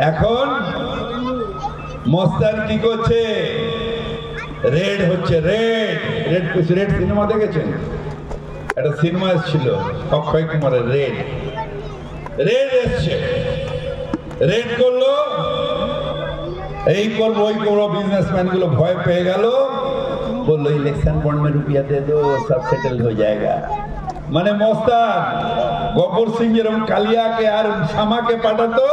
এখন মস্তান কি করছে? রেড হচ্ছে, রেড রেড রেড সিনেমা দেখেছেন? একটা সিনেমা এসেছিল অক্ষয় কুমারের, রেড। রেড এসছে, রেড করলো, এই করবো ওই করবো, বিজনেসম্যান গুলো ভয় পেয়ে গেল, বললো ইলেকশন বন্ড में रुपया दे दो सब सेटल हो जाएगा। মানে মস্তান গব্বর সিং যেরকম কালিয়াকে আর শামাকে পাঠাতো,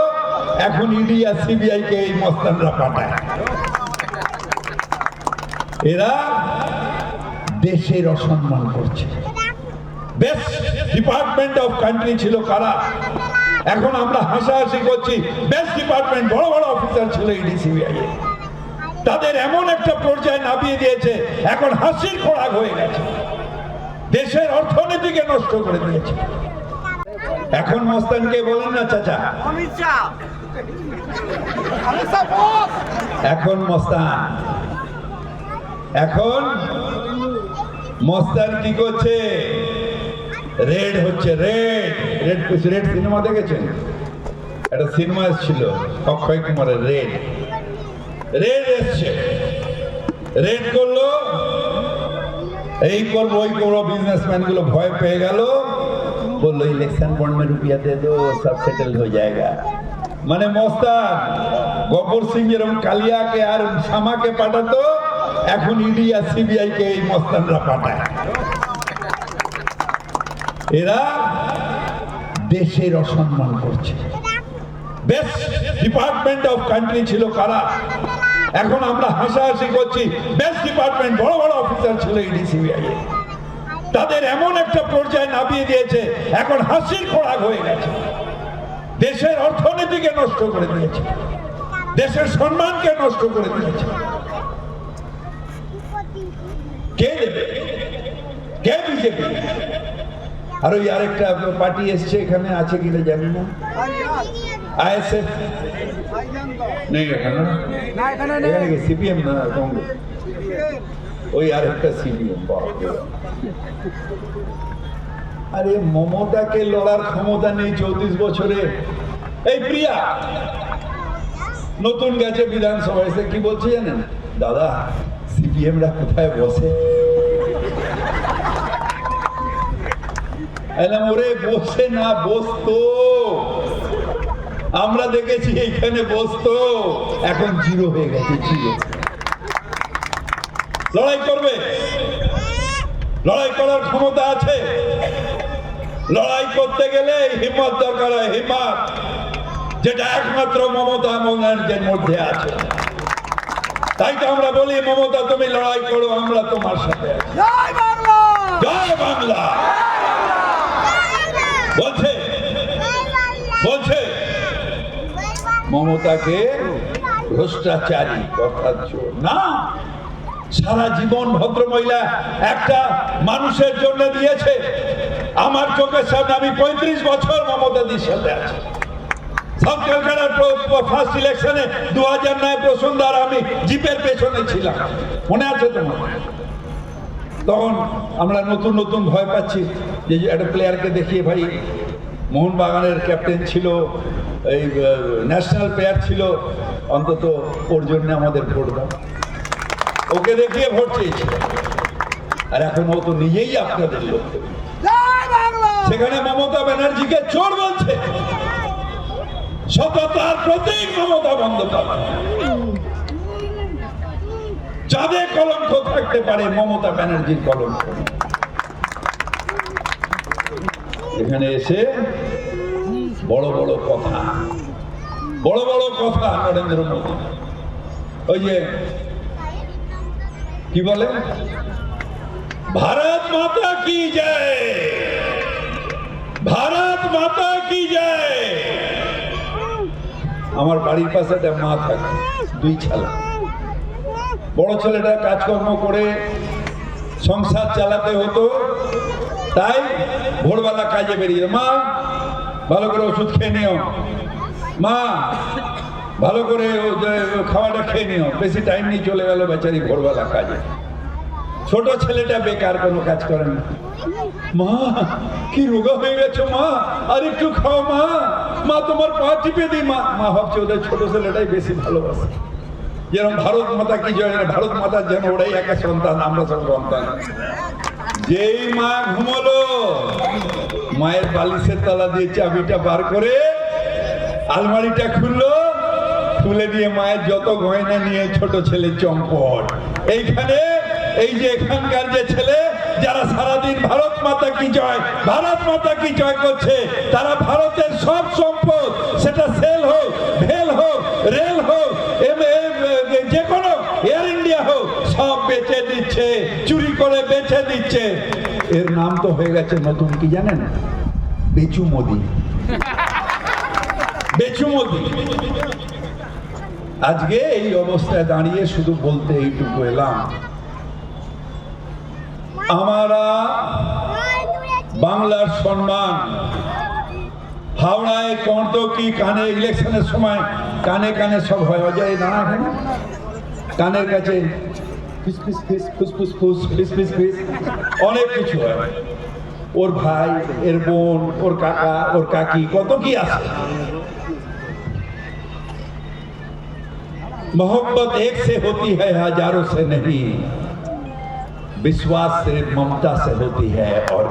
এখন ইডি আর সিবিআই কে এই মস্তানরা পাঠায়। এরা দেশের অসম্মান করছে। বেস্ট ডিপার্টমেন্ট অফ কান্ট্রি ছিল কারা? এখন আমরা হাসাহাসি করছি, বেস্ট ডিপার্টমেন্ট বড় বড় অফিসার ছিল ইডি সিবিআই। তাদের এমন একটা পর্যায়ে নামিয়ে দিয়েছে, এখন হাসির খোরাক হয়ে গেছে, দেশের অর্থনীতিকে নষ্ট করে দিয়েছে। এখন মস্তানকে বলেন না চাচা, এখন মস্তান, এখন মস্তান কি করছে? রেড হচ্ছে, রেড রেড রেড সিনেমা দেখেছেন? একটা সিনেমা এসেছিল অক্ষয় কুমারের, রেড। রেড এসছে, রেড করলো, এই করবো ওই করবো, বিজনেসম্যান গুলো ভয় পেয়ে গেল, বললো ইলেকশন বন্ড में रुपया दे दो सब सेटल हो जाएगा। মানে মস্তান গব্বর সিং যেরকম কালিয়াকে আর শামাকে পাঠাতো, এখন ইডি আর সিবিআই কে এই মস্তানরা পাঠায়। এরা দেশের অসম্মান করছে। বেস্ট ডিপার্টমেন্ট অফ কান্ট্রি ছিল কারা? এখন আমরা হাসাহাসি করছি, বেস্ট ডিপার্টমেন্ট বড় বড় অফিসার ছিল ইডি সিবিআই। তাদের এমন একটা পর্যায়ে নামিয়ে দিয়েছে, এখন হাসির খোরাক হয়ে গেছে, দেশের অর্থনীতিকে নষ্ট করে দিয়েছে, দেশের সম্মানকে নষ্ট করে দিয়েছে। কে দেবে? কে বিজেপি? আর ওই আরেকটা পার্টি এসছে, এখানে আছে কিনা জানি না, আইএসএফ নেই এখানে, সিপিএম না কংগ্রেস, ওই আরেকটা সিপিএম। আরে মমতাকে লড়ার ক্ষমতা নেই 34 বছরে। এই প্রিয়া নতুন গেছে বিধানসভায়, এসে কি বলছে জানেন? দাদা সিপিএম রা কোথায় বসে? ওরে বসে না, বসতো, আমরা দেখেছি এইখানে বসতো, এখন জিরো হয়ে গেছে, জিরো। লড়াই করবে, লড়াই করার ক্ষমতা আছে। লড়াই করতে গেলে হিম্মত দরকার হয়, হিম্মত, যেটা একমাত্র মমতা ব্যানার্জির মধ্যে আছে। তাই তো আমরা বলি, মমতা তুমি লড়াই করো, আমরা তোমার সাথে আছি। জয় বাংলা, জয় বাংলা বলছে, বলছে মমতাকে ভ্রষ্টাচারী অর্থাৎ চোর না। সারা জীবন ভদ্রমহিলা একটা মানুষের জন্য দিয়েছে। আমার চোখের সামনে আমি 35 বছর মমতাদির সাথে আছি। সাউথ ক্যালকাটার ফার্স্ট ইলেকশনে 2009 প্রসন্দার আমি জিপের পেছনে ছিলাম, মনে আছে তোমার? তখন আমরা নতুন নতুন ভয় পাচ্ছি যে একটা প্লেয়ারকে দেখিয়ে, ভাই মোহনবাগানের ক্যাপ্টেন ছিল, এই ন্যাশনাল প্লেয়ার ছিল, অন্তত ওর জন্য আমাদের ভোট দাও, ওকে দেখিয়ে ভোট চেয়েছিল। আর এখন ও তো নিজেই আপনাদের লোক, সেখানে মমতা ব্যানার্জিকে চোর বলছে। সততার প্রতীক মমতা বন্দ্যোপাধ্যায়। যাদের কলঙ্ক থাকতে পারে, মমতা ব্যানার্জির কলঙ্ক। এখানে এসে বড় বড় কথা, বড় বড় কথা নরেন্দ্র মোদী। ওই যে কি বলে, ভারত মাতা কি জয়, ভারত মাতা কি জয়। আমার বাড়ির পাশে একটা মা থাকে, 2 ছেলে। বড় ছেলেটা কাজকর্ম করে সংসার চালাতে হতো, তাই ভোরবেলা কাজে বেরিয়ে, মা ভালো করে ওষুধ খেয়ে নিও, মা ভালো করে খাওয়াটা খেয়ে নিও, বেশি টাইম নিয়ে চলে গেল বেচারি ভোরবেলা কাজে। ছোট ছেলেটা বেকার, কোনো কাজ করে না। মা কি রোগা হয়ে গেছো মা, আর একটু খাও মা, মা তোমার পা টিপে দিই। মা মা ভাবছে ওদের ছোট ছেলেটাই বেশি ভালোবাসে, যেরকম ভারত মাতা কি জয়, ভারত মাতার যেন ওরাই একা সন্তান, আমরা সব সন্তান। যেই মা ঘুমলো, মায়ের বালিশের তলা দিয়ে চাবিটা বার করে আলমারিটা খুললো, খুলে দিয়ে মায়ের যত গয়না নিয়ে ছোট ছেলে চম্পট। এইখানে এই যে এখানকার যে ছেলে যারা সারাদিন ভারত মাতা কি জয়, ভারত মাতা কি জয় করছে, তারা ভারতের সব সম্পদ, সেটা সেল হোক, ভেল হোক, রেল হোক, যে কোনো এয়ার ইন্ডিয়া হোক, সব বেচে দিচ্ছে, চুরি করে বেচে দিচ্ছে। এর নাম তো হয়ে গেছে নতুন কি জানেন? বেচু মোদি। বেচু মোদি। আজকে এই অবস্থায় দাঁড়িয়ে শুধু বলতে এইটুকু এলাম, আমরা বাংলার সম্মান, হাওড়ায় কর্তকি কানে ইলেকশনের সময় কানে কানে সব হয়, অজয় দাঁড়া এখানে কানের কাছে ফিস ফিস ফিস ফুসফুস ফুস ফিস ফিস ফিস অনেক কিছু হয়। ওর ভাই, এর বোন, ওর কাকা, ওর কাকি, কত কি আছে। मोहब्बत एक से होती है हजारों से नहीं, विश्वास से ममता से होती है और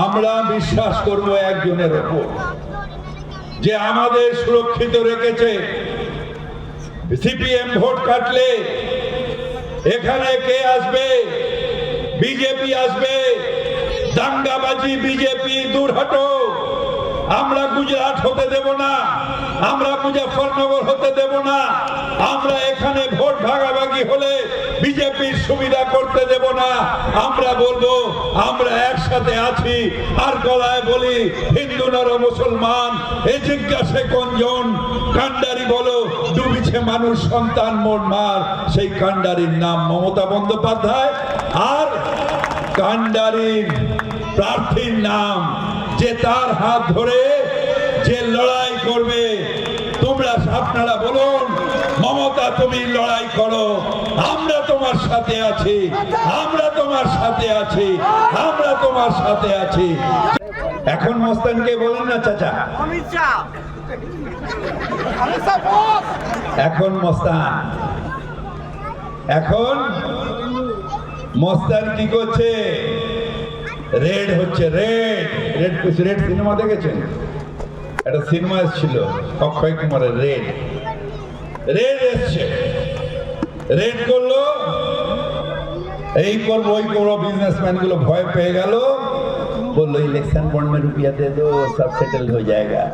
আমরা বিশ্বাস করব একজনের উপর, যে আমাদের সুরক্ষিত রেখেছে। সিপিএম ভোট কাটলে এখানে কে আসবে? বিজেপি আসবে। দাঙ্গাবাজি বিজেপি, দূর হটো। আমরা গুজরাট হতে দেব না, আমরা মুজফ্ফরনগর হতে দেব না, আমরা এখানে ভোট ভাগাভাগি হলে বিজেপির সুবিধা করতে দেব না। আমরা বলবো আমরা একসাথে আছি। আর গলায় বলি হিন্দু নর মুসলমান, এ জিজ্ঞাসে কোনজন? কান্ডারি বলো ডুবিছে মানুষ সন্তান মোর মার, সেই কান্ডারির নাম মমতা বন্দ্যোপাধ্যায়। আর কান্ডারির প্রার্থীর নাম, যে তার হাত ধরে যে লড়াই করবে। তোমরা আপনারা বলুন, মমতা তুমি লড়াই করো, আমরা তোমার সাথে আছি, আমরা তোমার সাথে আছি, আমরা তোমার সাথে আছি। এখন মস্তানকে বলেন না চাচা, এখন মস্তান, এখন মস্তান কি করছে? রেড হচ্ছে, রেড রেড রেড সিনেমা দেখেছেন? একটা সিনেমা এসেছিল অক্ষয় কুমারের, রেড। রেড এসছে, রেড করলো, এই করবো ওই করবো। বিজনেসম্যান গুলো ভয় পেয়ে গেল, বললো ইলেকশন বন্ড में रुपया दे दो, सब सेटल हो जाएगा।